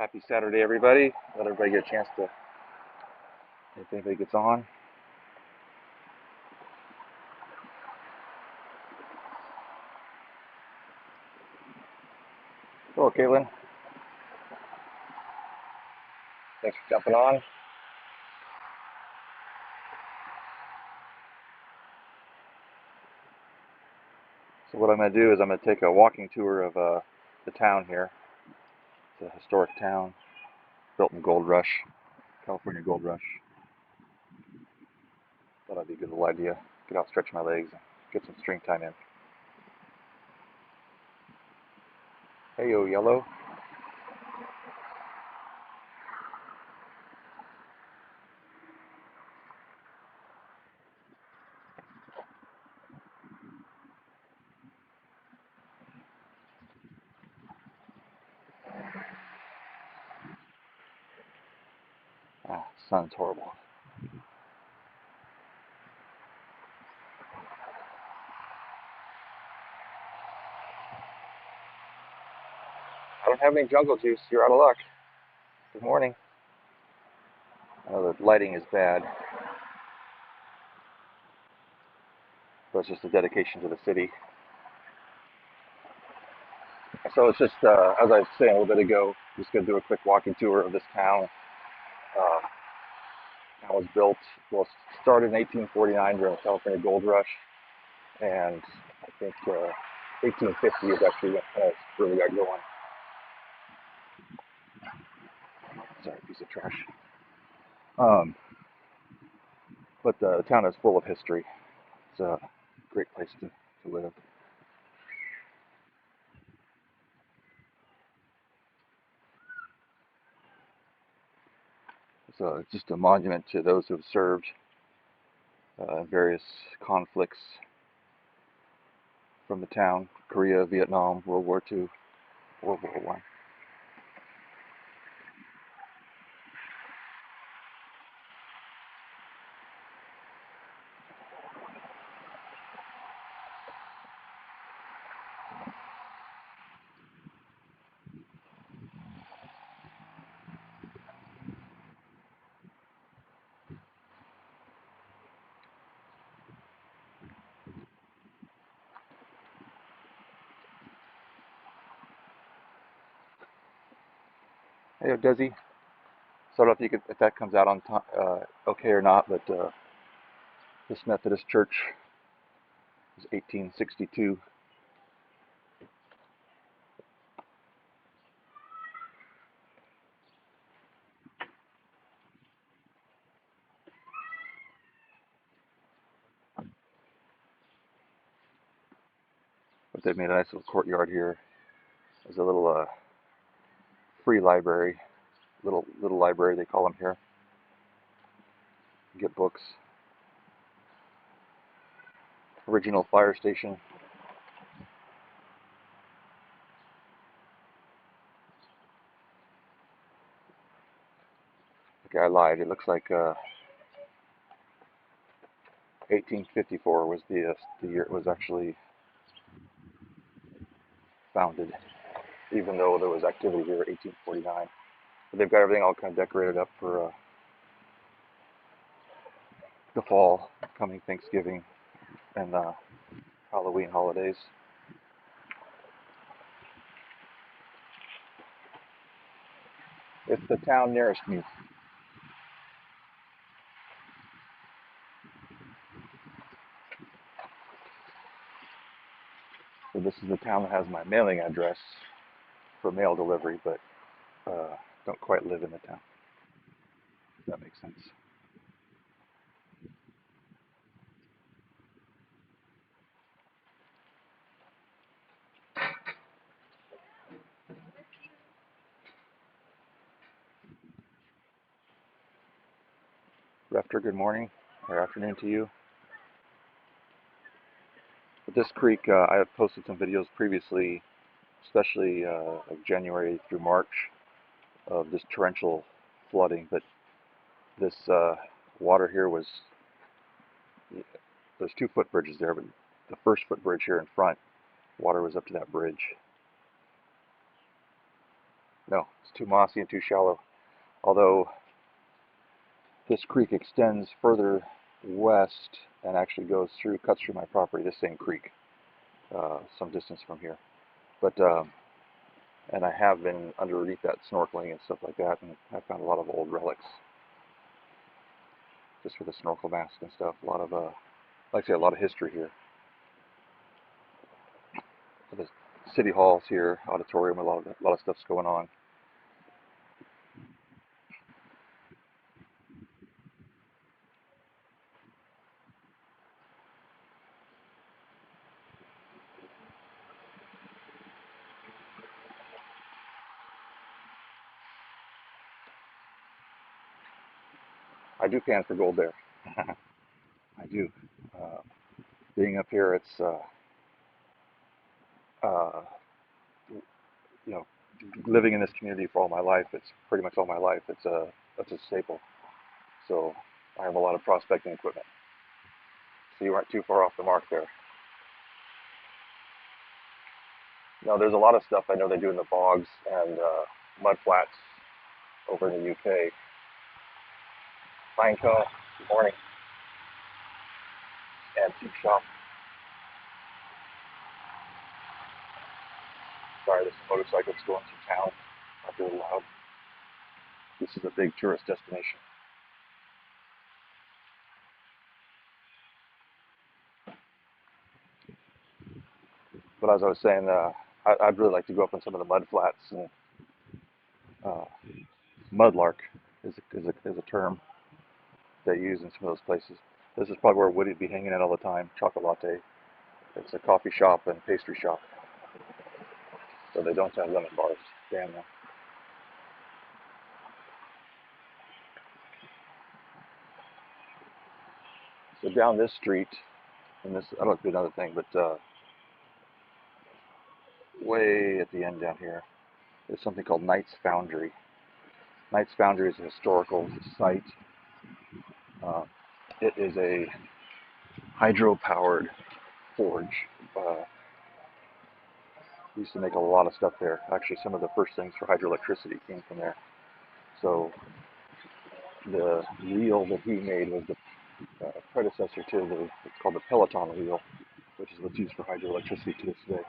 Happy Saturday, everybody. Let everybody get a chance to, if anybody gets on. Hello, Caitlin. Thanks for jumping on. So what I'm going to do is I'm going to take a walking tour of the town here. It's a historic town built in the Gold Rush, California Gold Rush. Thought that'd be a good little idea. Get out, stretch my legs, and get some string time in. Hey, yo, yellow. Ah, sun's horrible. I don't have any jungle juice. You're out of luck. Good morning. I know the lighting is bad, but it's just a dedication to the city. So it's just, as I was saying a little bit ago, just going to do a quick walking tour of this town. Uh, town was built, well, started in 1849 during the California Gold Rush, and I think 1850 is actually when it kind of really got going. Sorry, piece of trash. Um, but the town is full of history. It's a great place to live. It's just a monument to those who have served in various conflicts from the town: Korea, Vietnam, World War II, World War One. Hey, Desi. So I don't know if you could, if that comes out on okay or not, but this Methodist church is 1862. But they've made a nice little courtyard here. There's a little free library, little library they call them here. You get books. Original fire station. Okay, I lied. It looks like 1854 was the year it was actually founded, even though there was activity here in 1849. But they've got everything all kind of decorated up for the fall, coming Thanksgiving and Halloween holidays. It's the town nearest me. So this is the town that has my mailing address for mail delivery, but don't quite live in the town. If that makes sense. Refter, good morning or afternoon to you. But this creek, I have posted some videos previously, especially of January through March, of this torrential flooding. But this water here was, there's two footbridges there, but the first footbridge here in front, water was up to that bridge. No, it's too mossy and too shallow. Although this creek extends further west and actually cuts through my property, this same creek, some distance from here. But and I have been underneath that snorkeling and stuff like that, and I found a lot of old relics just for the snorkel mask and stuff. A lot of, like I say, a lot of history here. The city hall's here, auditorium, a lot of stuff's going on. I do pan for gold there. I do. Uh, Being up here, it's uh, you know, living in this community for all my life. It's pretty much all my life. It's a staple. So I have a lot of prospecting equipment. So you weren't too far off the mark there. No, there's a lot of stuff I know they do in the bogs and mud flats over in the UK. Pinecone, good morning, antique shop. Sorry, there's some motorcycles going through town. Not really loud. This is a big tourist destination. But as I was saying, I'd really like to go up on some of the mud flats and uh, mudlark is a term they use in some of those places. This is probably where Woody'd be hanging out all the time. Chocolate latte. It's a coffee shop and pastry shop, so they don't have lemon bars. Damn them. So down this street, and this I don't know if it's another thing, but way at the end down here is something called Knight's Foundry. Knight's Foundry is a historical site. Uh, it is a hydro-powered forge. Uh, used to make a lot of stuff there. Actually, some of the first things for hydroelectricity came from there. So the wheel that he made was the predecessor to it's called the Peloton wheel, which is what's used for hydroelectricity to this day.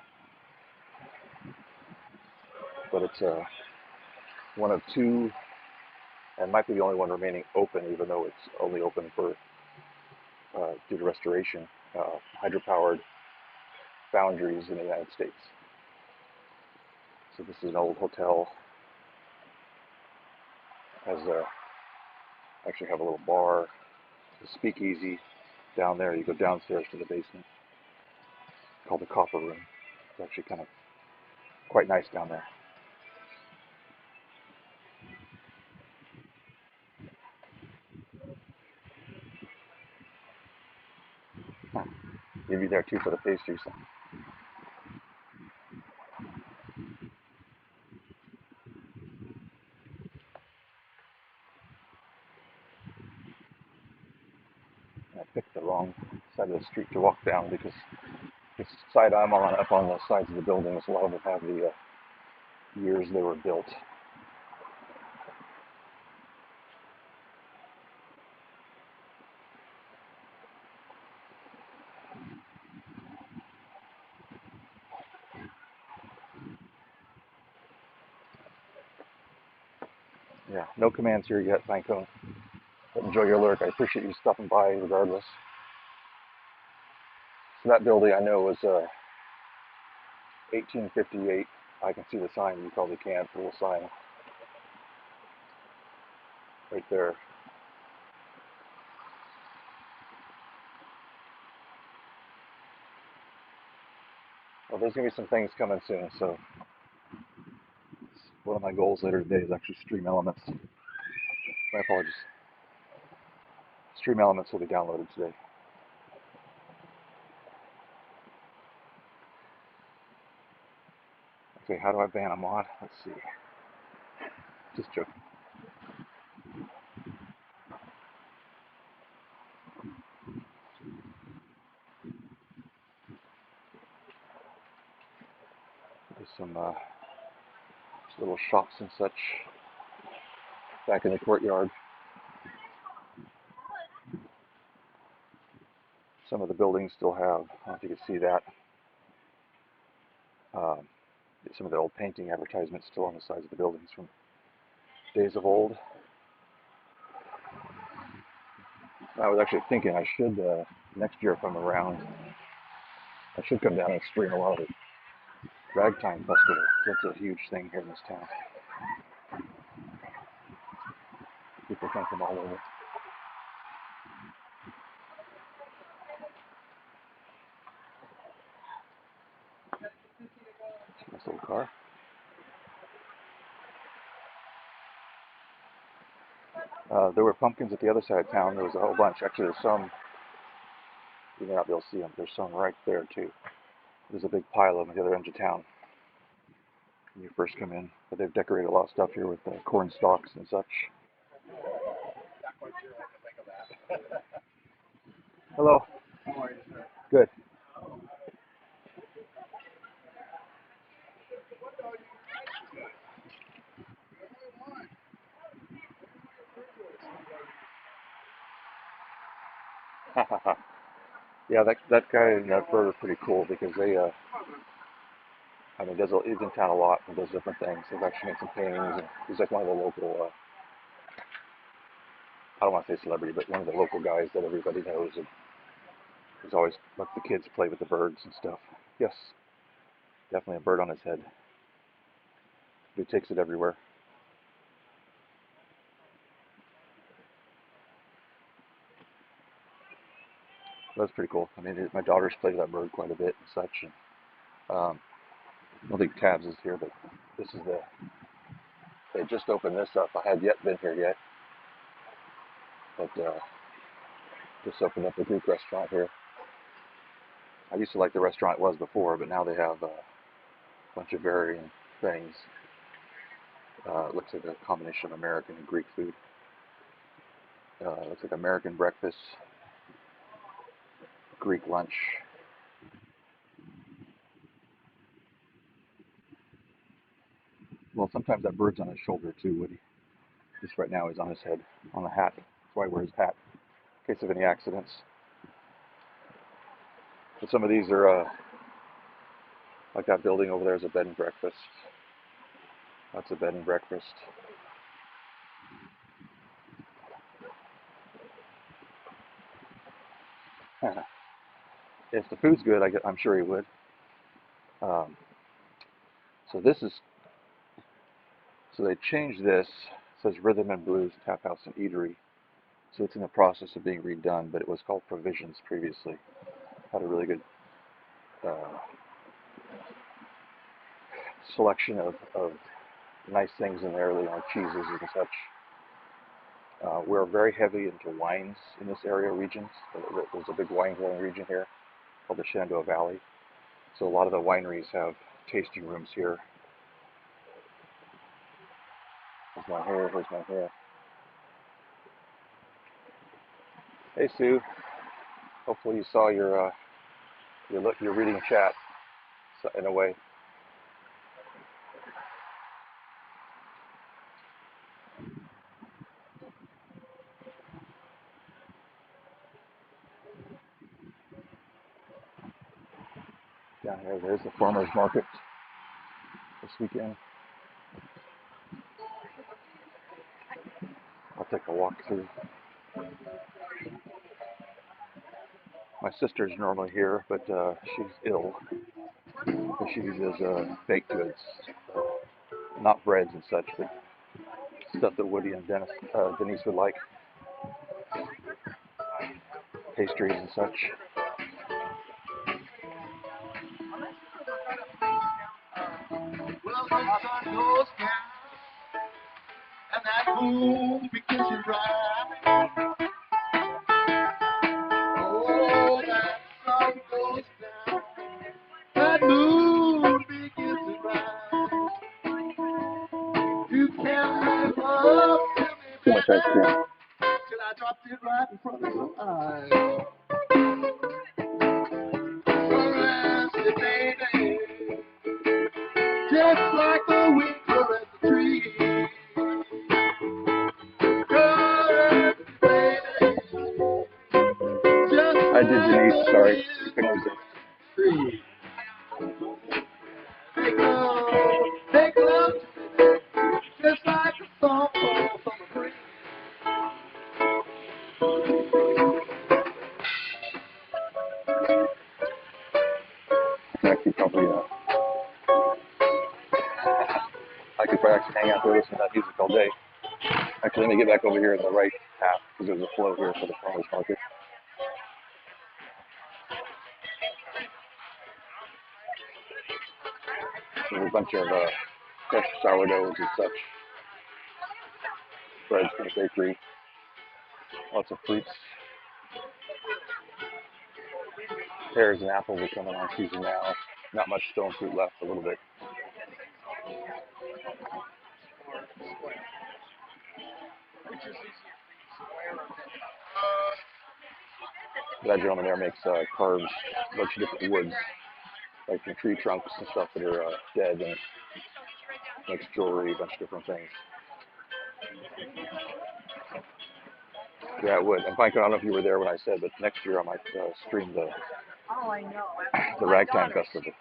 But it's one of two, and might be the only one remaining open, even though it's only open for due to restoration, hydropowered foundries in the United States. So this is an old hotel. Has actually have a little bar, a speakeasy down there. You go downstairs to the basement, called the Copper Room. It's actually kind of quite nice down there. Huh. You'd be there too for the pastries. I picked the wrong side of the street to walk down because the side I'm on, up on the sides of the buildings, a lot of them have the years they were built. Yeah, no commands here yet, Pinecone. But enjoy your lurk. I appreciate you stopping by regardless. So that building I know was 1858. I can see the sign. You probably can't. The little sign right there. Well, there's going to be some things coming soon, so one of my goals later today is actually stream elements. My apologies. Stream elements will be downloaded today. Okay, how do I ban a mod? Let's see. Just joking. There's some little shops and such back in the courtyard. Some of the buildings still have, I don't know if you can see that, some of the old painting advertisements still on the sides of the buildings from days of old. I was actually thinking I should, next year if I'm around, I should come down and stream a lot of the Ragtime Festival. That's a huge thing here in this town. People come from all over. Nice little car. There were pumpkins at the other side of town. There was a whole bunch. Actually, there's some, you may not be able to see them. There's some right there, too. There's a big pile of them at the other end of town when you first come in. But they've decorated a lot of stuff here with corn stalks and such. Hello. How are you, sir? Good. Yeah, that guy in that bird is pretty cool because they, I mean, he's in town a lot and does different things. They've actually made some paintings. And he's like one of the local, I don't want to say celebrity, but one of the local guys that everybody knows. And he's always let the kids play with the birds and stuff. Yes, definitely a bird on his head. He takes it everywhere. That's pretty cool. I mean, my daughters play with that bird quite a bit and such. And, I don't think Tabs is here, but this is they just opened this up. I had yet been here yet, but just opened up a Greek restaurant here. I used to like the restaurant it was before, but now they have a bunch of varying things. It looks like a combination of American and Greek food. Looks like American breakfast, Greek lunch. Well, sometimes that bird's on his shoulder too, Woody. Just right now he's on his head, on the hat. That's why he wears his hat, in case of any accidents. But some of these are, like that building over there is a bed and breakfast. That's a bed and breakfast. If the food's good, I'm sure he would. Um, so they changed this. It says Rhythm and Blues Tap House and Eatery. So it's in the process of being redone, but it was called Provisions previously. Had a really good selection of nice things in there, cheeses and such. We're very heavy into wines in this area region. There's a big wine growing region here called the Shenandoah Valley. So a lot of the wineries have tasting rooms here. Here's my hair, here's my hair. Hey Sue, hopefully you saw your reading chat in a way. Down here, there's the farmers market this weekend. I'll take a walk through. My sister's normally here, but she's ill. So she uses baked goods, not breads and such, but stuff that Woody and Denise would like, pastries and such. Well, the sun goes down, and that moon begins to rise. Oh, that sun goes down, that moon begins to rise. You can't love me, too much ice cream. Till I dropped it right in front of your eyes. Baby, just like the wind caress I did Denise, sorry. You couldn't resist. Take love, just like a song falls on the breeze. I could probably, I could probably actually hang out there listening to that music all day. Actually, let me get back over here in the right path because there's a flow here for the farmers market. So there's a bunch of fresh sourdoughs and such. Breads from the bakery. Lots of fruits. Pears and apples are coming on season now. Not much stone fruit left, a little bit. That gentleman there makes carves, a bunch of different woods, like from tree trunks and stuff that are dead, and makes jewelry, a bunch of different things. Yeah, it would. And Mike, I don't know if you were there when I said, but next year I might stream the Ragtime Festival.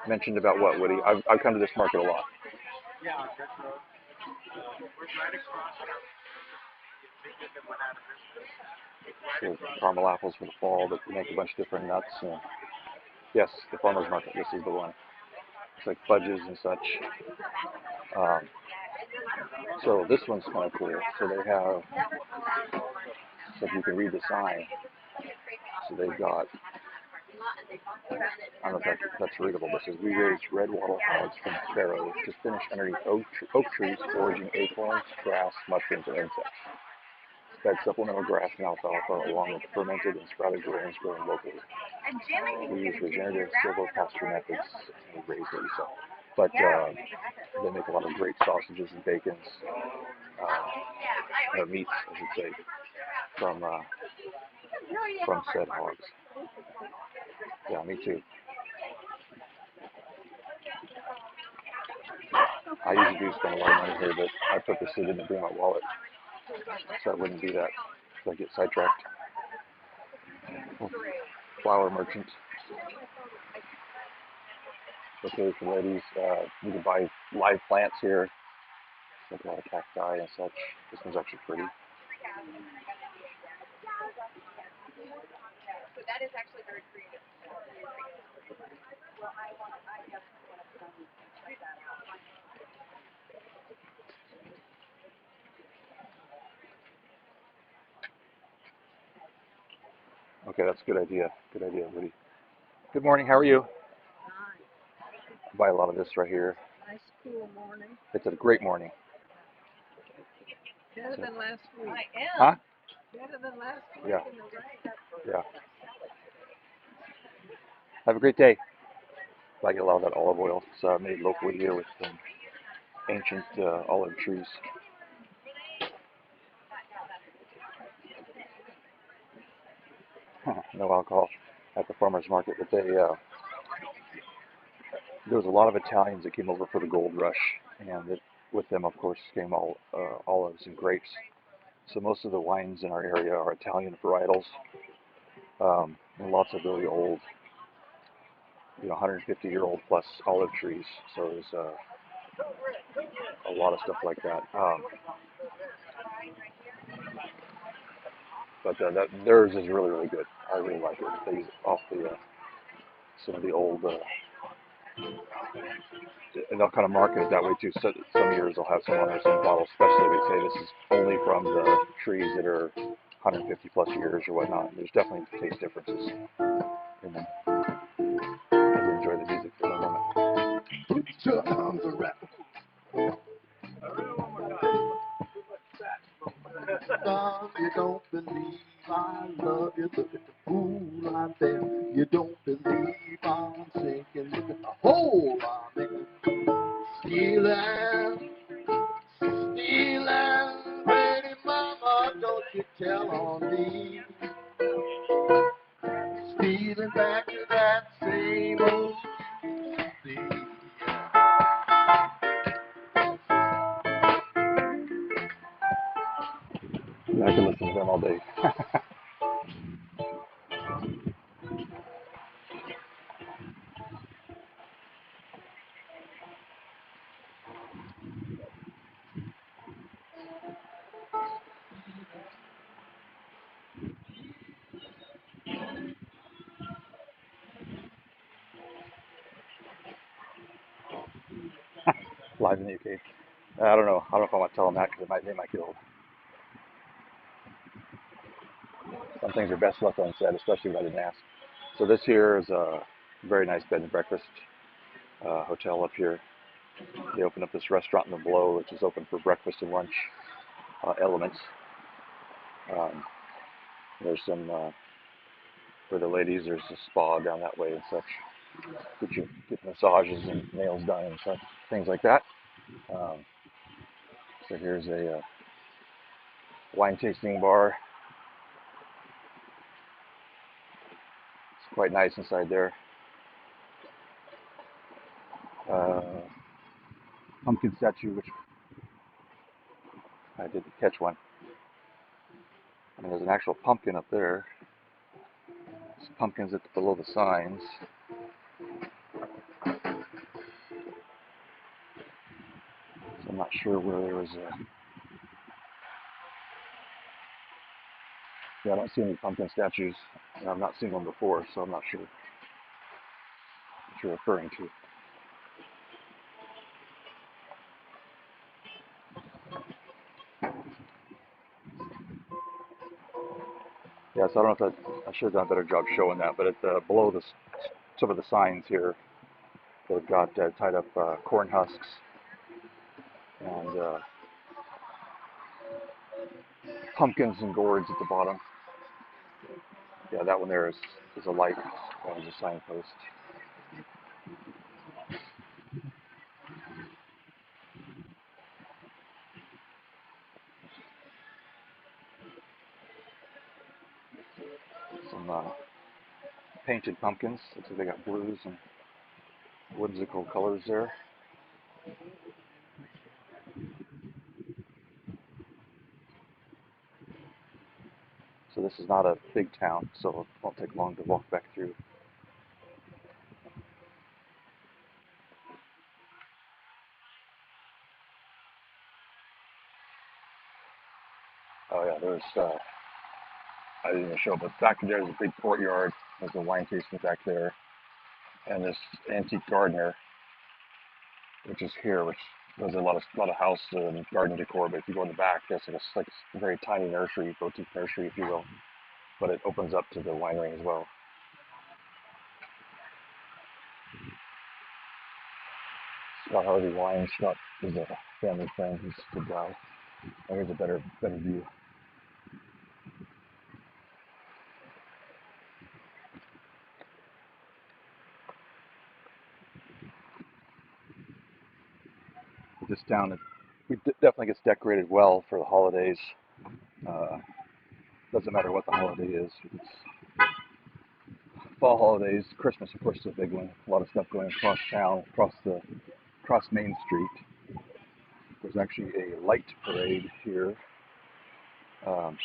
Mentioned about what, Woody? I've come to this market a lot. So caramel apples for the fall, but we make a bunch of different nuts. And yes, the farmer's market, this is the one. It's like fudges and such. So this one's kind of cool. So they have, so if you can read the sign, so they've got, I don't know if that's readable, but it says, we raise red wattle hogs from sparrows to finish underneath oak trees, foraging acorns, grass, mushrooms, and insects. Fed supplemental grass and alfalfa along with fermented and sprouted grains grown locally. We use regenerative silvopasture methods to raise what we sell. But they make a lot of great sausages and bacons, or meats, I should say, from said hogs. Yeah, me too. I usually do spend a lot of money here, but I purposely didn't bring my wallet so I wouldn't do that. So I get sidetracked. Flower merchant. Okay, for ladies, you can buy live plants here. Like a lot of cacti and such. This one's actually pretty. Okay, that's a good idea. Good idea, Woody. Good morning. How are you? Buy a lot of this right here. Nice cool morning. It's a great morning. Better than last week. Huh? Better than last week. Yeah. Yeah. Have a great day. I get a lot of that olive oil. It's made locally here with some ancient olive trees. No alcohol at the farmers market, but there was a lot of Italians that came over for the gold rush, and with them, of course, came all olives and grapes. So most of the wines in our area are Italian varietals, and lots of really old, 150-year-old plus olive trees. So there's a lot of stuff like that. But theirs is really, really good. I really like it. They use off some of the old, and they'll kind of market it that way too. So some years they'll have some on their same bottle, especially if they say this is only from the trees that are 150 plus years or whatnot. There's definitely taste differences in them. And enjoy the music for a moment. Put your arms around. You don't believe I love you. Look at the fool out there. You don't believe I'm sinking. Look at the hole I'm in. Stealing, pretty mama, don't you tell on me. Stealing back to that same old thing. I could listen to them all day. Live in the UK. I don't know. I don't know if I want to tell them that because they might get old. Some things are best left unsaid, especially if I didn't ask. So this here is a very nice bed and breakfast hotel up here. They opened up this restaurant in the below, which is open for breakfast and lunch elements. Um, there's some for the ladies. There's a spa down that way and such. Get massages and nails done and such things like that. Um, so here's a wine tasting bar. It's quite nice inside there. Uh, Pumpkin statue, which I didn't catch one. And there's an actual pumpkin up there. There's pumpkins below the signs. So I'm not sure where there was a. Yeah, I don't see any pumpkin statues. And I've not seen one before, so I'm not sure what you're referring to. Yeah, so I don't know if I should have done a better job showing that, but below some of the signs here, they've got tied up corn husks and pumpkins and gourds at the bottom. Yeah, that one there is a light. That was a signpost. Some painted pumpkins. Looks like they got blues and whimsical colors there. So this is not a big town, so it won't take long to walk back through. Oh yeah, there's I didn't even show, but back there's a big courtyard. There's a wine tasting back there, and this antique gardener, which is here, which does a lot of house and garden decor. But if you go in the back, there's like a very tiny nursery, boutique nursery, if you will. But it opens up to the winery as well. Scott Harvey Wine. Scott is a family friend. He's a good guy. Oh, here's a better view. This town, definitely gets decorated well for the holidays. Uh, doesn't matter what the holiday is. It's fall holidays, Christmas, of course, is a big one. A lot of stuff going across town, across Main Street. There's actually a light parade here. Um,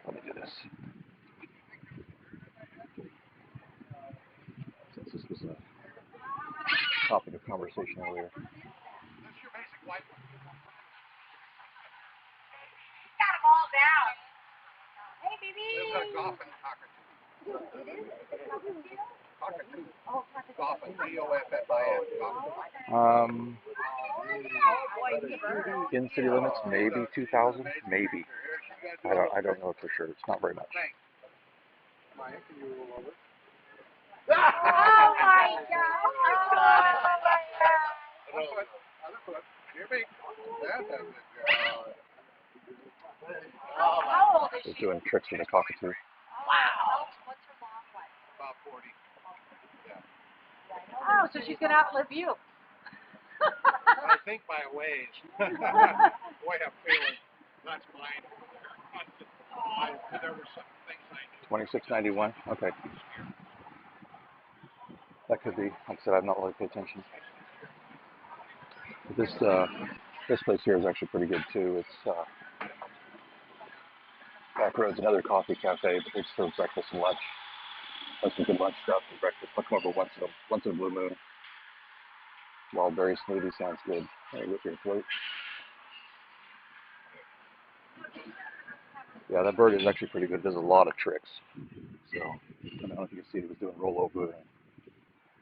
Let me do this. Since this was a topic of conversation earlier. Got them all down. Hey, baby. There's a Goffin cockatoo. It is? Cockatoo. Oh, cockatoo. Goffin. Goffin. In city limits, maybe 2,000, maybe. I don't know for sure. It's not very much. Maya, can you roll over? Oh my God! Oh my God! Other foot. Here, big. That's a good girl. How old is Just she? doing tricks with a cockatoo. Wow. What's her mom like? About 40. Yeah. Oh, so she's gonna outlive you. I think by a ways. Boy, I'm feeling that's mine. There were some things I knew. 2691. Okay. That could be. Like I said, I've not really paid attention. This place here is actually pretty good too. It's back roads, another coffee cafe, but they serve breakfast and lunch. That's some good lunch stuff and breakfast. I'll come over once in a blue moon. Wild berry smoothie sounds good. Hey, whip your float. Yeah, that bird is actually pretty good. It does a lot of tricks. So I don't know if you can see, he was doing rollover and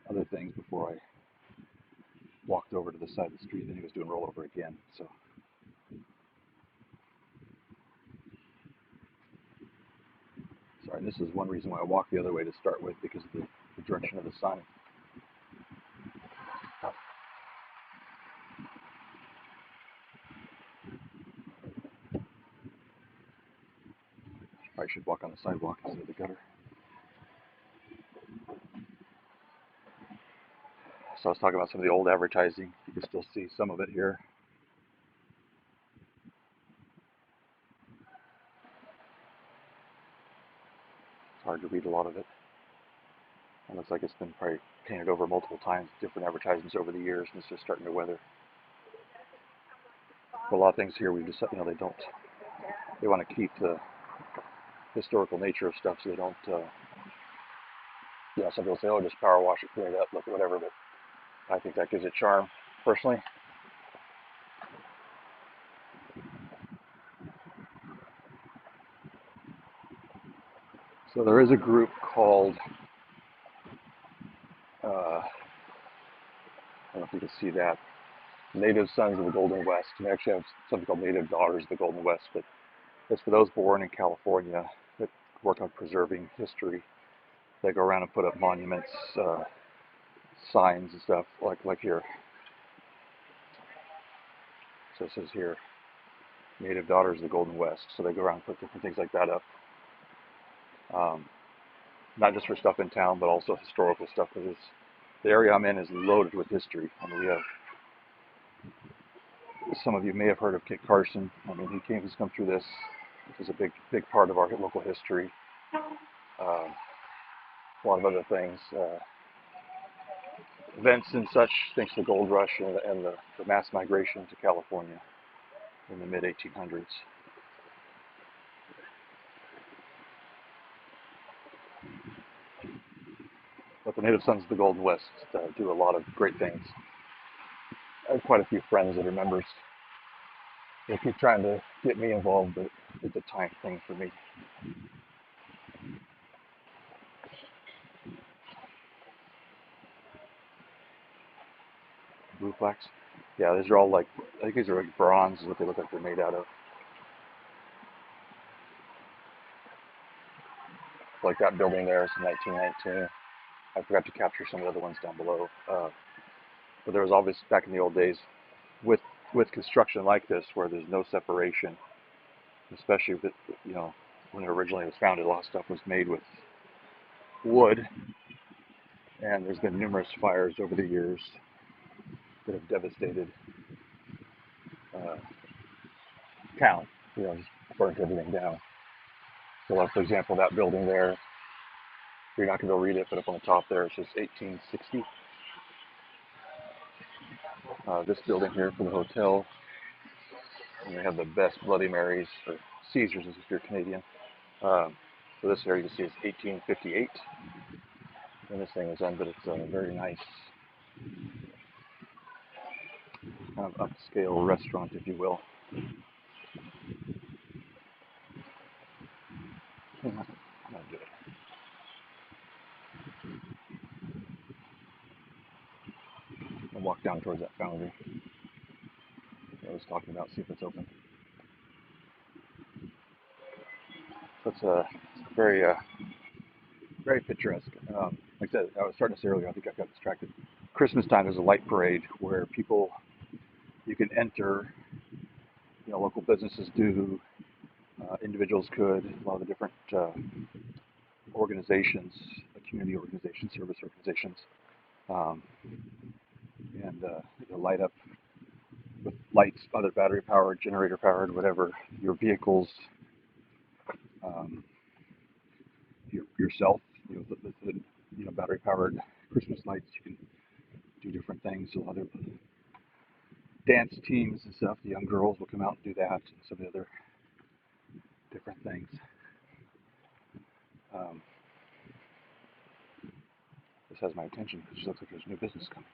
other things before I walked over to the side of the street. Then he was doing rollover again. So sorry, this is one reason why I walked the other way to start with, because of the direction of the sun. I should walk on the sidewalk instead of the gutter. So I was talking about some of the old advertising. You can still see some of it here. It's hard to read a lot of it. It looks like it's been probably painted over multiple times, different advertisements over the years, and it's just starting to weather. But a lot of things here, we just, they want to keep the historical nature of stuff, so they don't, some people say, oh, just power wash it, clean it up, look at whatever, but I think that gives it charm, personally. So there is a group called, I don't know if you can see that, Native Sons of the Golden West. And they actually have something called Native Daughters of the Golden West, but it's for those born in California that work on preserving history. They go around and put up monuments, signs and stuff, like here. So it says here, Native Daughters of the Golden West. So they go around and put different things like that up. Not just for stuff in town, but also historical stuff, because the area I'm in is loaded with history. I mean, we have, some of you may have heard of Kit Carson. I mean, he's come through this. This is a big part of our local history. A lot of other things, events and such, thanks to the gold rush and the mass migration to California in the mid 1800s. But the Native Sons of the Golden West do a lot of great things. I have quite a few friends that are members. They keep trying to get me involved, but it's a time thing for me. Blue plaques? Yeah, these are all I think these are like bronze, is what they look like they're made out of. Like that building there is from 1919. I forgot to capture some of the other ones down below. But there was always, back in the old days, with construction like this, where there's no separation, especially with, when it originally was founded, a lot of stuff was made with wood, and there's been numerous fires over the years that have devastated town, just burnt everything down. So like, for example, that building there, you're not going to be able to read it, but up on the top there it says 1860. This building here for the hotel, and they have the best Bloody Marys, or Caesars if you're Canadian. So this area you can see is 1858, and this thing was done, but it's a very nice kind of upscale restaurant, if you will. I'm gonna do it. I'll walk down towards that foundry I was talking about, see if it's open. So it's very, very picturesque. Like I said, I was starting to say earlier, I think I got distracted. Christmas time, there's a light parade where you can enter, local businesses do, individuals could, a lot of the different organizations, community organizations, service organizations, um, and light up with lights, either battery powered, generator powered, whatever, your vehicles, um, yourself, the battery powered Christmas lights. You can do different things. A lot of dance teams and stuff, the young girls will come out and do that and some of the other different things. This has my attention because it looks like there's new business coming.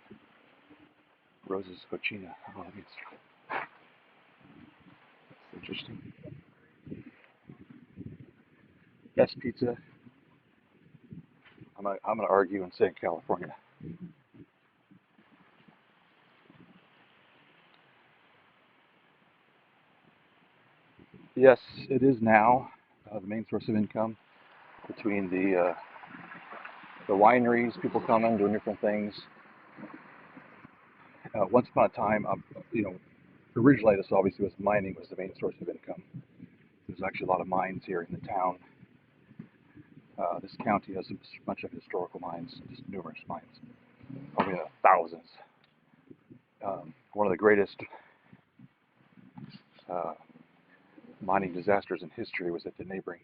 Rose's Cochina. Oh, that means that's interesting. Best pizza. I'm gonna argue and say California. Yes, it is now the main source of income between the wineries, people coming doing different things. Once upon a time, originally this obviously was mining was the main source of income. There's actually a lot of mines here in the town. This county has a bunch of historical mines, just numerous mines, probably thousands. One of the greatest mining disasters in history was at the neighboring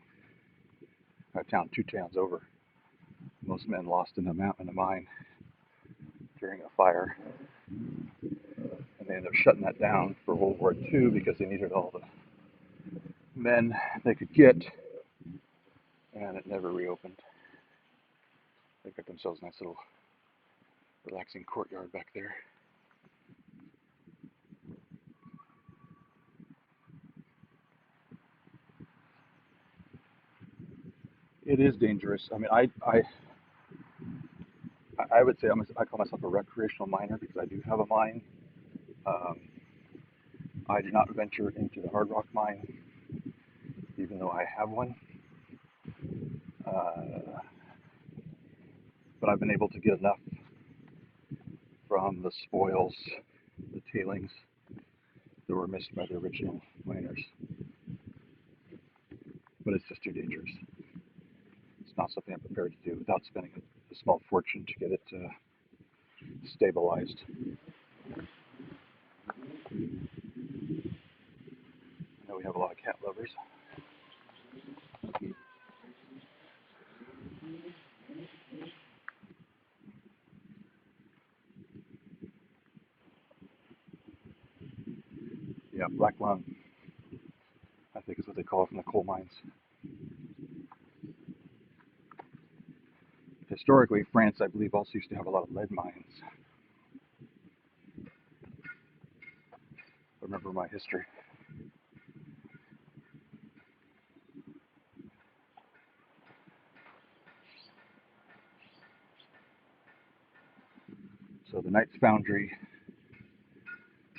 town, 2 towns over. Most men lost in a mine during a fire, and they ended up shutting that down for World War II because they needed all the men they could get, and it never reopened. They got themselves a nice little relaxing courtyard back there. It is dangerous. I mean, I would say I call myself a recreational miner because I do have a mine. I do not venture into the hard rock mine, even though I have one. But I've been able to get enough from the spoils, the tailings that were missed by the original miners. But it's just too dangerous. It's not something I'm prepared to do without spending a small fortune to get it stabilized. I know we have a lot of cat lovers. Yeah, black lung, I think is what they call it from the coal mines. Historically, France, I believe, also used to have a lot of lead mines. I remember my history. So the Knight's Foundry,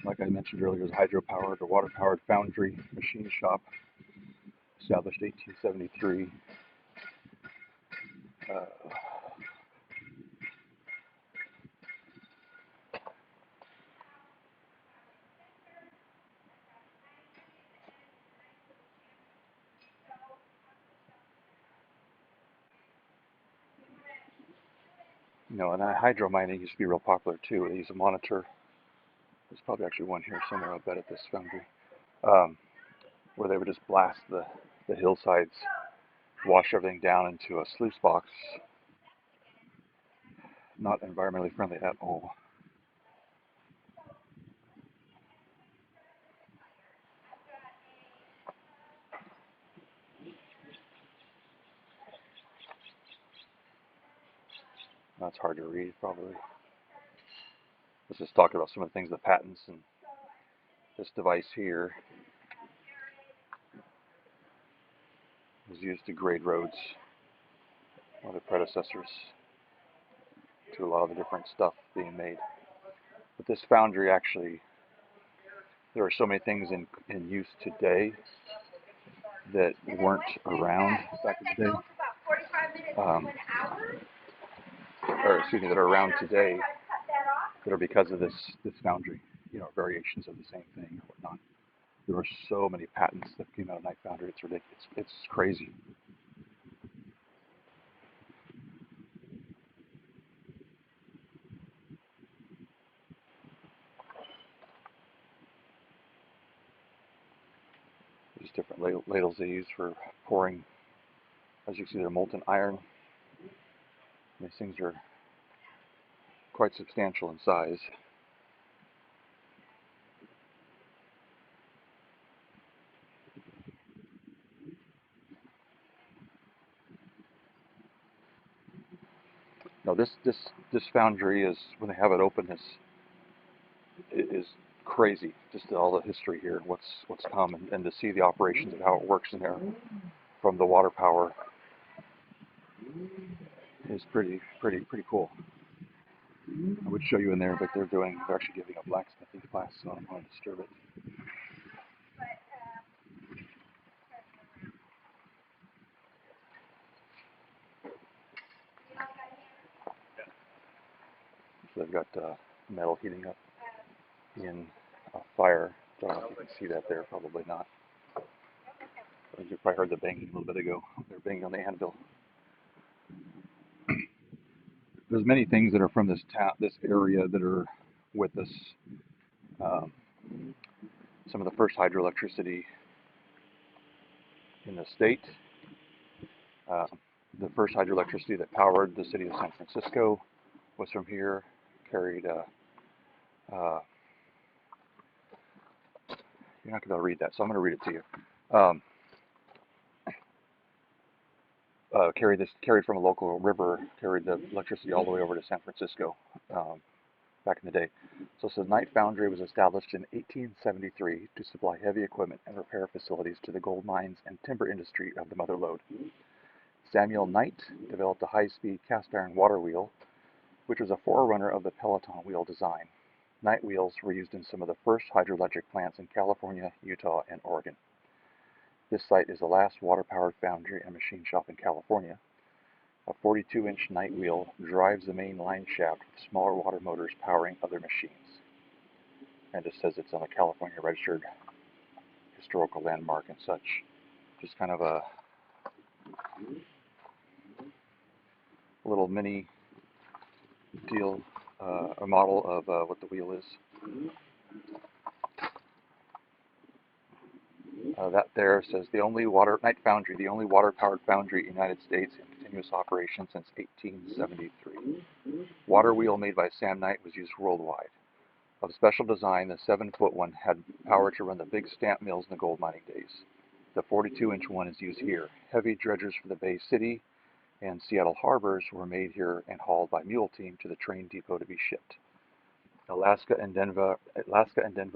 like I mentioned earlier, is a hydro-powered or water-powered foundry machine shop, established 1873. And hydro mining used to be real popular too. They use a monitor. There's probably actually one here somewhere, I bet, at this foundry, where they would just blast the hillsides, wash everything down into a sluice box. Not environmentally friendly at all. That's hard to read, probably. Let's just talk about some of the things, the patents, and this device here was used to grade roads, one of the predecessors to a lot of the different stuff being made. But this foundry actually, there are so many things in use today that weren't around back in the day. Or excuse me, that are around today that are because of this foundry, variations of the same thing or whatnot. There are so many patents that came out of Knight Foundry, it's ridiculous. It's crazy. There's different ladles they use for pouring. As you can see, they're molten iron. These things are quite substantial in size. No, this foundry is, when they have it open, is crazy. Just all the history here, what's come, and to see the operations of how it works in there from the water power is pretty cool. I would show you in there, but they're actually giving a blacksmithing class, so I don't want to disturb it. So they've got metal heating up in a fire. I don't know if you can see that there, probably not. You probably heard the banging a little bit ago. They're banging on the anvil. There's many things that are from this area that are with us. Um, some of the first hydroelectricity in the state. Uh, the first hydroelectricity that powered the city of San Francisco was from here. Carried you're not going to read that, so I'm going to read it to you. Carried from a local river, carried the electricity all the way over to San Francisco back in the day. So the Knight Foundry was established in 1873 to supply heavy equipment and repair facilities to the gold mines and timber industry of the Mother Lode. Samuel Knight developed a high-speed cast iron water wheel, which was a forerunner of the Peloton wheel design. Knight wheels were used in some of the first hydroelectric plants in California, Utah, and Oregon. This site is the last water-powered foundry and machine shop in California. A 42-inch Knight wheel drives the main line shaft with smaller water motors powering other machines. And it says it's on a California registered historical landmark and such. Just kind of a little mini deal, a model of what the wheel is. That there says Knight Foundry, the only water-powered foundry in the United States in continuous operation since 1873. Water wheel made by Sam Knight was used worldwide. Of special design, the 7-foot one had power to run the big stamp mills in the gold mining days. The 42-inch one is used here. Heavy dredgers for the Bay City and Seattle harbors were made here and hauled by mule team to the train depot to be shipped. Alaska and Denver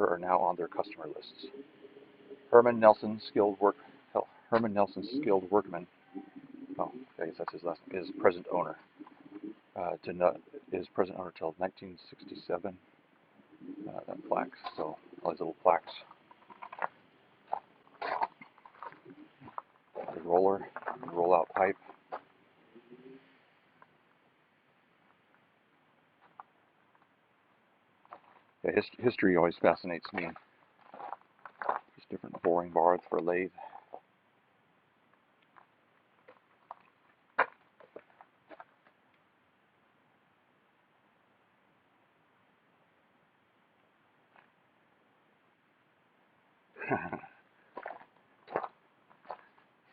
are now on their customer lists. Herman Nelson, skilled workman. Oh, I guess that's his last name. Is present owner. Is present owner till 1967. That plaques. So all these little plaques. The roller, roll-out pipe. Yeah, history always fascinates me. Just different boring bars for a lathe.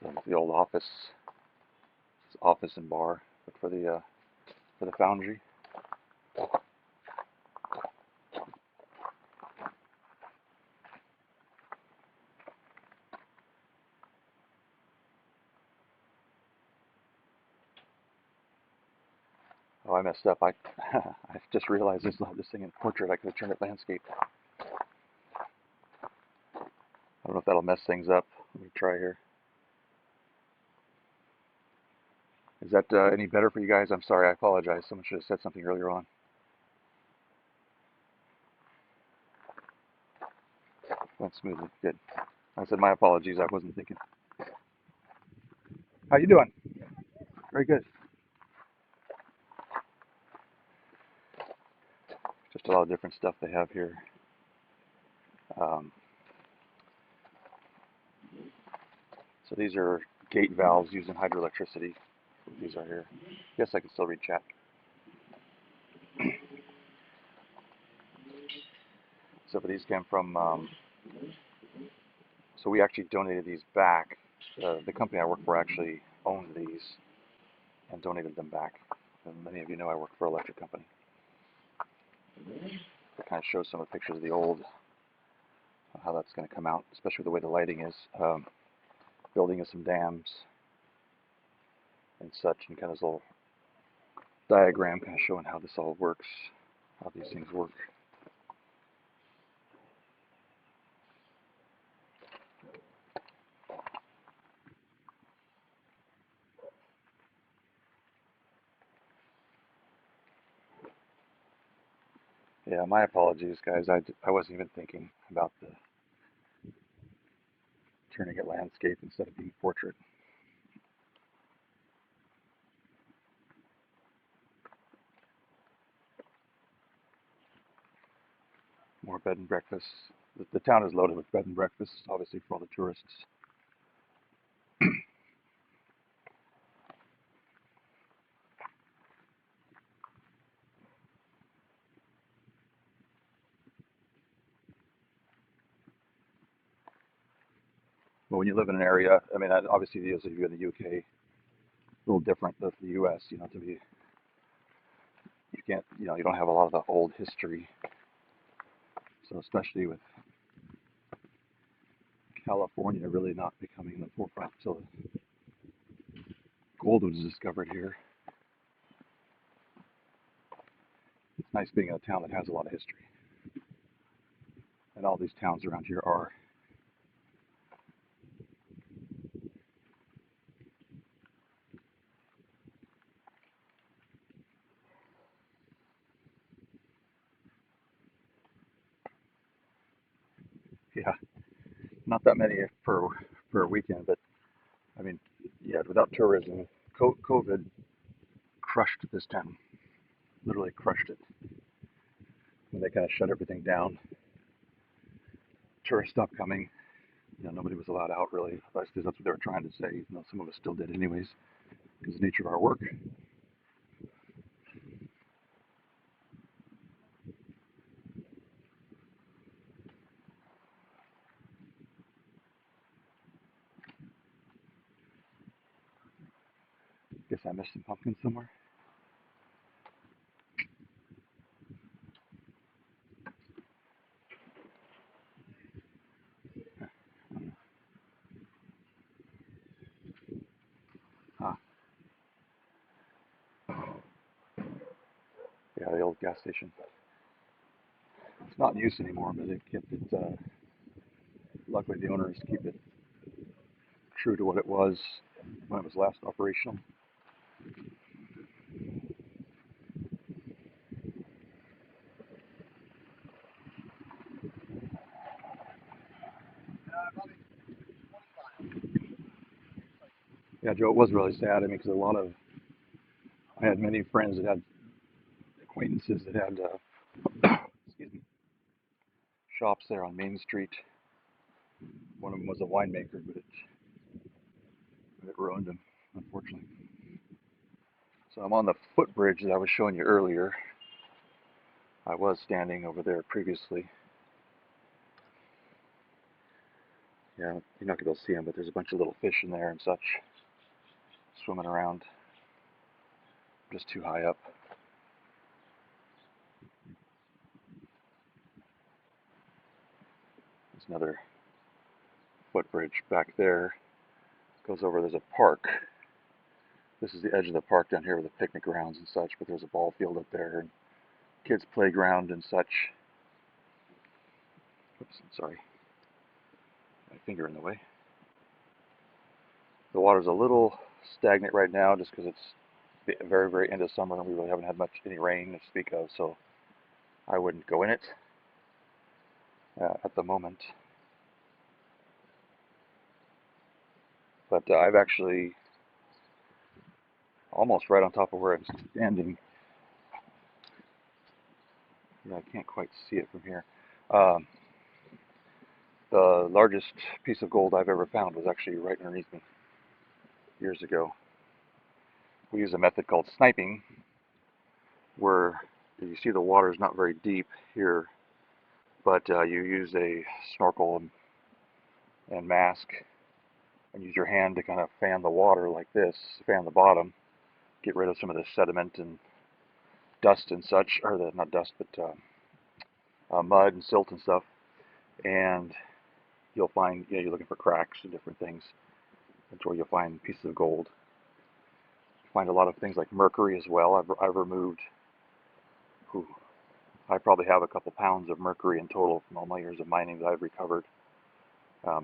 So it's the old office and bar, but for the foundry. Oh, I messed up. I just realized this thing in portrait. I could have turned it landscape. I don't know if that'll mess things up. Let me try here. Is that any better for you guys? I'm sorry. I apologize. Someone should have said something earlier on. Went smoothly. Good. I said my apologies. I wasn't thinking. How you doing? Very good. Just a lot of different stuff they have here. So these are gate valves using hydroelectricity. These are here. Yes, I can still read chat. So but these came from, so we actually donated these back. The company I work for actually owned these and donated them back. And many of you know I work for an electric company. It kind of shows some of the pictures of the old, how that's going to come out, especially the way the lighting is. Building of some dams and such, and kind of little diagram kind of showing how this all works, how these things work. Yeah, my apologies, guys. I wasn't even thinking about the turning it landscape instead of being portrait. More bed and breakfasts. The town is loaded with bed and breakfasts, obviously for all the tourists. But when you live in an area, I mean, obviously those of you in the UK, a little different than the US. You know, you can't, you don't have a lot of the old history. So especially with California really not becoming the forefront until gold was discovered here. It's nice being in a town that has a lot of history. And all these towns around here are. Yeah, not that many per weekend, but I mean, yeah, without tourism, COVID crushed this town, literally crushed it. When they kind of shut everything down, tourists stopped coming. Nobody was allowed out really. That's what they were trying to say. Some of us still did anyways, because of the nature of our work. Guess I missed some pumpkins somewhere. Ah, yeah, the old gas station. It's not in use anymore, but they kept it. Luckily, the owners keep it true to what it was when it was last operational. Yeah, Joe, it was really sad. I mean, because I had many friends that had acquaintances that had, excuse me, shops there on Main Street. One of them was a winemaker, but it ruined him, unfortunately. So I'm on the footbridge that I was showing you earlier. I was standing over there previously. Yeah, you're not going to be able to see them, but there's a bunch of little fish in there and such swimming around just too high up. There's another footbridge back there. Goes over, there's a park. This is the edge of the park down here with the picnic grounds and such, but there's a ball field up there and kids' playground and such. Oops, sorry. My finger in the way. The water's a little stagnant right now just because it's very, very end of summer and we really haven't had any rain to speak of, so I wouldn't go in it at the moment. But I've actually almost right on top of where I'm standing. Yeah, I can't quite see it from here. Um, the largest piece of gold I've ever found was actually right underneath me years ago. We use a method called sniping, where you see the water is not very deep here, but you use a snorkel and mask and use your hand to kind of fan the water like this, fan the bottom, get rid of some of the sediment and dust and such, or not dust, but mud and silt and stuff, and you'll find, you're looking for cracks and different things. That's where you'll find pieces of gold. find a lot of things like mercury as well. I've removed, whew, I probably have a couple pounds of mercury in total from all my years of mining that I've recovered,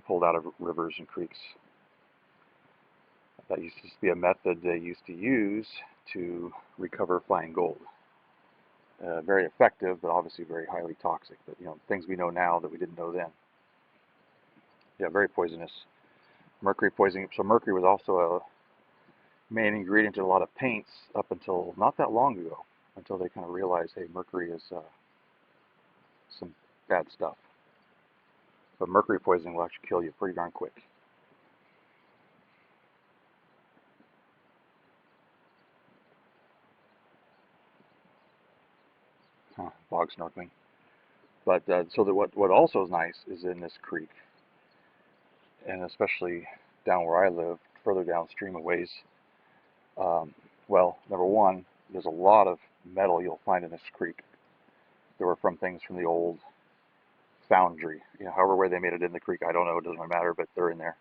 pulled out of rivers and creeks. That used to be a method they used to use to recover fine gold. Very effective, but obviously very highly toxic. But things we know now that we didn't know then. Yeah, very poisonous. Mercury poisoning. So mercury was also a main ingredient in a lot of paints up until not that long ago, until they kind of realized, hey, mercury is some bad stuff. But mercury poisoning will actually kill you pretty darn quick. Bog snorkeling. But so that what also is nice is in this creek, and especially down where I live, further downstream a ways. Well, number one, there's a lot of metal you'll find in this creek. There were from things from the old foundry. However way they made it in the creek, I don't know. It doesn't matter, but they're in there.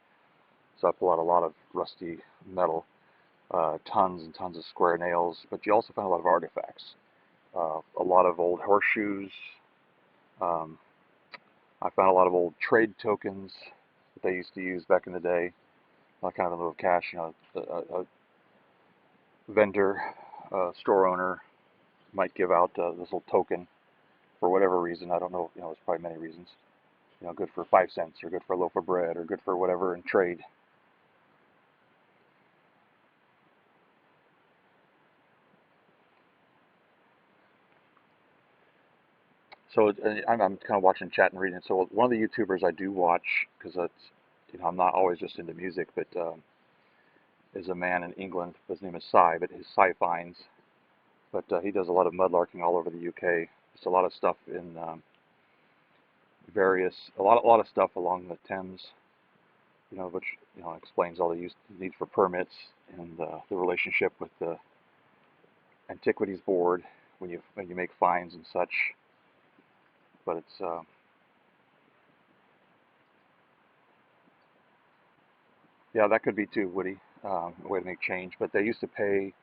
So I pull out a lot of rusty metal, tons and tons of square nails. But you also find a lot of artifacts, a lot of old horseshoes. I found a lot of old trade tokens that they used to use back in the day, kind of in lieu of cash. A vendor, store owner might give out this little token for whatever reason. I don't know. There's probably many reasons. Good for 5 cents, or good for a loaf of bread, or good for whatever in trade. So I'm kind of watching chat and reading. So one of the YouTubers I do watch, because it's, I'm not always just into music, but is a man in England. His name is Cy, but his Cy Finds. But he does a lot of mudlarking all over the UK. Just a lot of stuff in a lot of stuff along the Thames. Which explains all the need for permits, and the relationship with the Antiquities Board when you make finds and such. But it's yeah, that could be too, Woody, a way to make change. But they used to pay.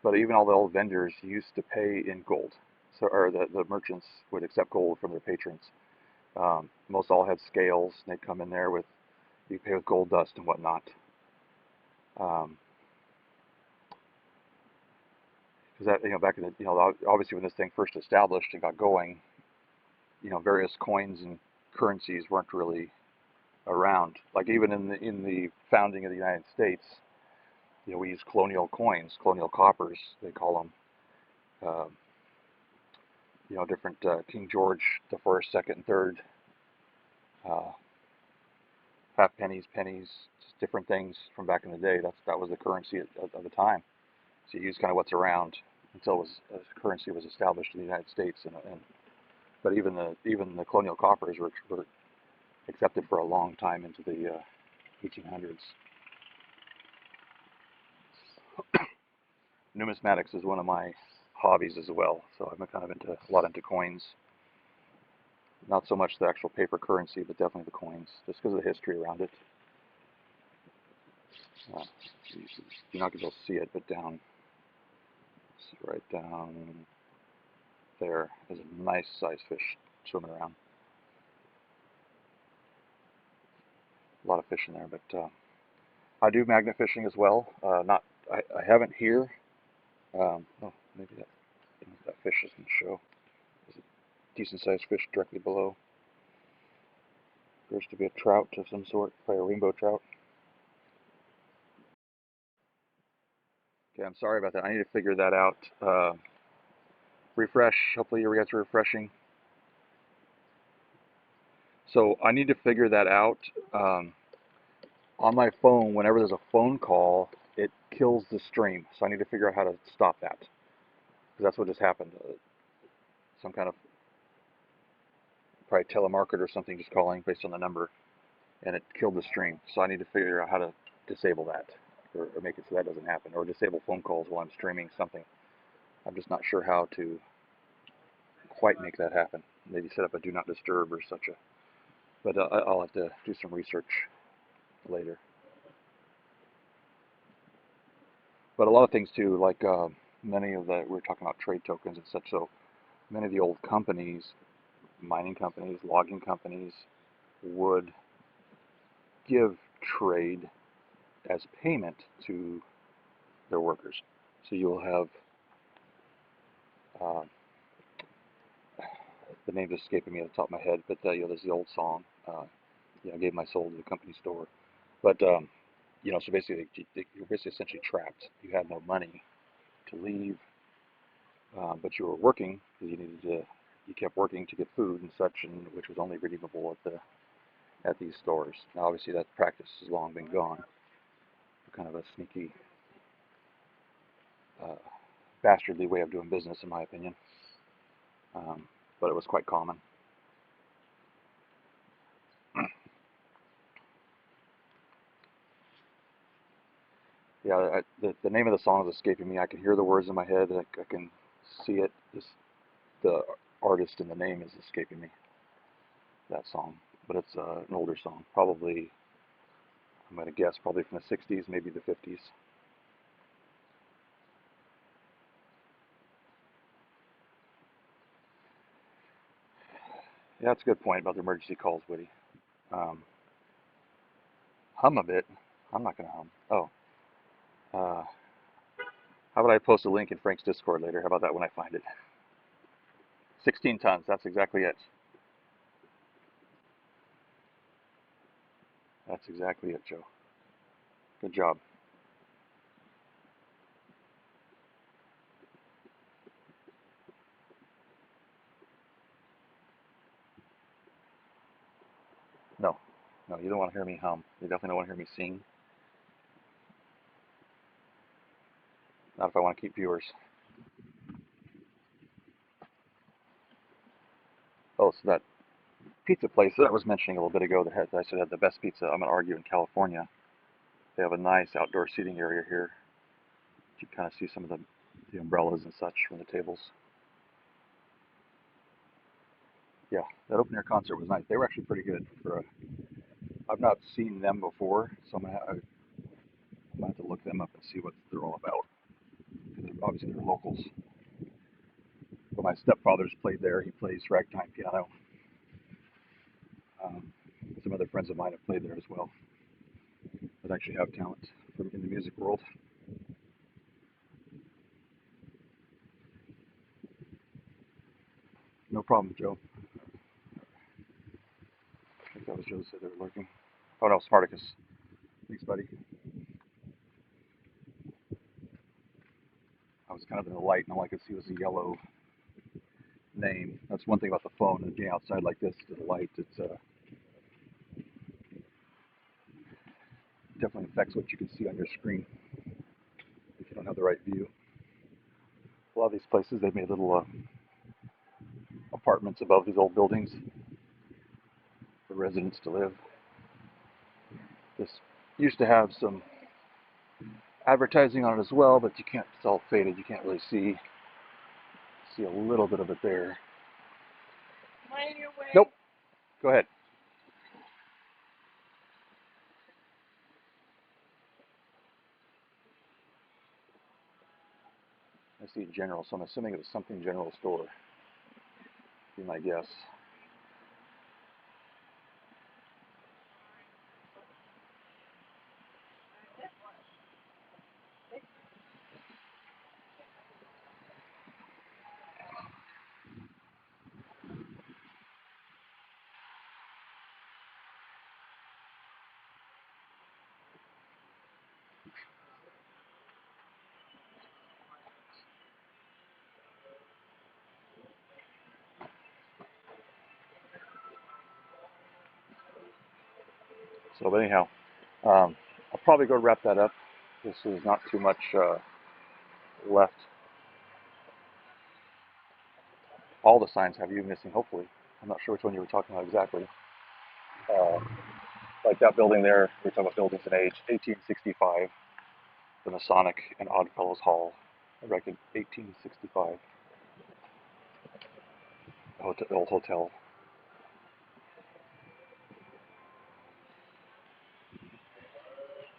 But even all the old vendors used to pay in gold. So, or the merchants would accept gold from their patrons. Most all had scales, and they'd come in there with, you pay with gold dust and whatnot. Because that, back in the, obviously when this thing first established and got going, various coins and currencies weren't really around. Like even in the founding of the United States, we use colonial coins, colonial coppers, they call them. Different King George the First, Second, and Third, half pennies, pennies, just different things from back in the day. That was the currency of the time. So you use kind of what's around until currency was established in the United States. But even the colonial coppers were accepted for a long time into the 1800s. Numismatics is one of my hobbies as well. So I'm kind of a lot into coins. Not so much the actual paper currency, but definitely the coins, just because of the history around it. You're not going to be able to see it, but right down there is a nice sized fish swimming around. A lot of fish in there, but I do magnet fishing as well. I haven't here. Oh, maybe that fish doesn't show. There's a decent sized fish directly below. Appears to be a trout of some sort, probably a rainbow trout. Okay, I'm sorry about that. I need to figure that out. Refresh. Hopefully your guys are refreshing. So I need to figure that out. On my phone, whenever there's a phone call, it kills the stream. So I need to figure out how to stop that. Because that's what just happened. Some kind of probably telemarketer or something just calling based on the number, and it killed the stream. So I need to figure out how to disable that, or make it so that doesn't happen, or disable phone calls while I'm streaming something. I'm just not sure how to quite make that happen. Maybe set up a do not disturb or such a. But I'll have to do some research later. But a lot of things too, like many of the, we were talking about trade tokens and such, so many of the old companies, mining companies, logging companies, would give trade as payment to their workers. So you'll have, uh, the name's escaping me at the top of my head, but there's the old song, I gave my soul to the company store. But, so basically you're basically essentially trapped. You had no money to leave, but you were working because you kept working to get food and such, and which was only redeemable at these stores. Now, obviously, that practice has long been gone. Kind of a sneaky, uh, bastardly way of doing business, in my opinion. But it was quite common. Yeah, the name of the song is escaping me. I can hear the words in my head. I can see it. Just the artist and the name is escaping me. That song, but it's an older song. Probably, I'm gonna guess, probably from the '60s, maybe the '50s. Yeah, that's a good point about the emergency calls, Woody. Um, hum a bit. I'm not gonna hum. Oh, uh, how about I post a link in Frank's Discord later? How about that when I find it? 16 tons. That's exactly it. That's exactly it, Joe. Good job. No, no, you don't want to hear me hum. You definitely don't want to hear me sing. Not if I want to keep viewers. Oh, so that pizza place that I was mentioning a little bit ago that I said had the best pizza, I'm going to argue, in California. They have a nice outdoor seating area here. You kind of see some of the umbrellas and such from the tables. Yeah, that open air concert was nice. They were actually pretty good. I've not seen them before, so I'm gonna have to look them up and see what they're all about. Obviously, they're locals. But my stepfather's played there. He plays ragtime piano. Um, some other friends of mine have played there as well that actually have talent in the music world. No problem, Joe. I think that was Joe that said they were lurking. Oh no, Spartacus. Thanks, buddy. I was kind of in the light, and all I could see was a yellow name. That's one thing about the phone and being outside like this, the light, it's definitely affects what you can see on your screen if you don't have the right view. A lot of these places, they've made little apartments above these old buildings for residents to live. This used to have some advertising on it as well, but you can't, it's all faded. You can't really see a little bit of it there. Mind your way. Nope. Go ahead. I see general, so I'm assuming it was something general store. Be my guess. So, but anyhow, I'll probably go wrap that up. This is not too much left. All the signs have you missing, hopefully. I'm not sure which one you were talking about exactly. Uh, like that building there, we are talking about buildings in age, 1865, the Masonic and Oddfellows Hall, erected 1865, the old hotel.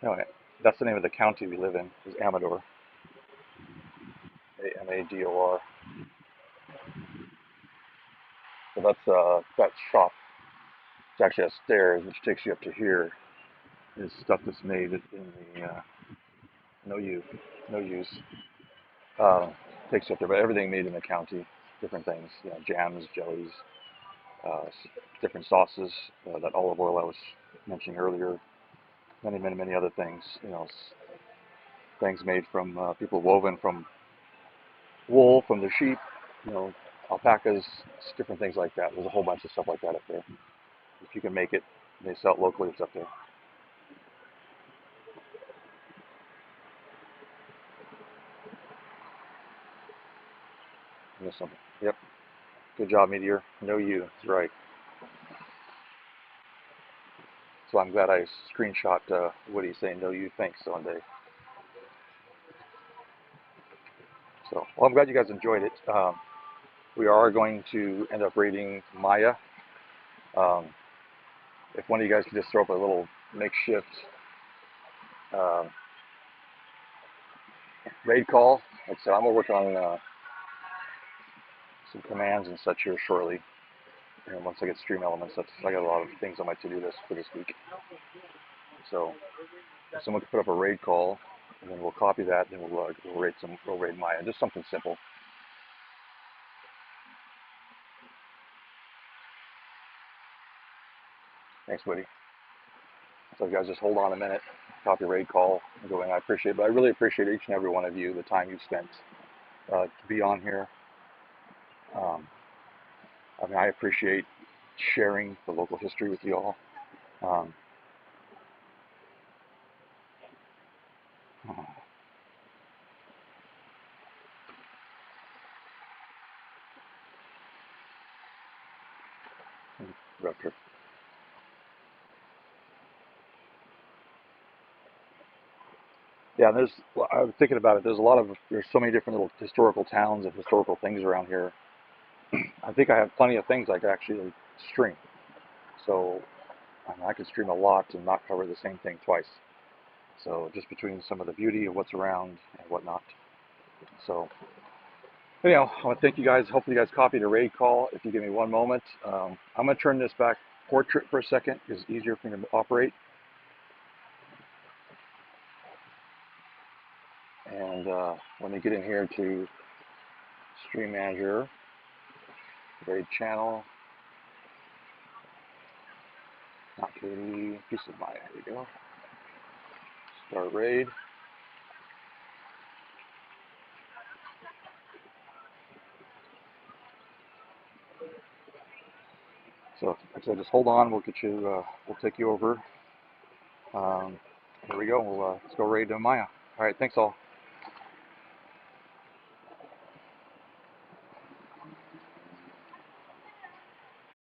Anyway, that's the name of the county we live in, is Amador. Amador. So that's that shop. It's actually has stairs, which takes you up to here. Is stuff that's made in the no use, no use. Takes you up there, but everything made in the county. Different things, you know, jams, jellies, uh, different sauces, that olive oil I was mentioning earlier. Many other things. You know, things made from people woven from wool from their sheep. You know, alpacas, different things like that. There's a whole bunch of stuff like that up there. If you can make it, they sell it locally. It's up there. Missed something. Yep. Good job, Meteor. No you. That's right. So I'm glad I screenshot Woody saying no you thanks on day. So, well, I'm glad you guys enjoyed it. We are going to end up rating Maya. Um, if one of you guys could just throw up a little makeshift uh, raid call. Like I said, I'm going to work on some commands and such here shortly. And once I get stream elements, I got a lot of things on my to-do list for this week. So if someone could put up a raid call, and then we'll copy that, and we'll raid Maya. Just something simple. Thanks, Woody. So guys, just hold on a minute, copy raid call, and go in. I appreciate it, but I really appreciate each and every one of you, the time you've spent to be on here. I mean, I appreciate sharing the local history with you all. Um, Rutger. Yeah, I was thinking about it. There's so many different little historical towns and historical things around here. I think I have plenty of things I could actually stream. So I could stream a lot and not cover the same thing twice. So just between some of the beauty of what's around and whatnot. So anyhow, I want to thank you guys. Hopefully you guys copied a raid call. If you give me one moment, I'm going to turn this back portrait for a second because it's easier for me to operate. And when you get in here to Stream Manager, raid channel, not Katie, piece of Maya. Here we go. Start raid. So like I said, just hold on. We'll get you. We'll take you over. Here we go. Let's go raid Maya. All right. Thanks all.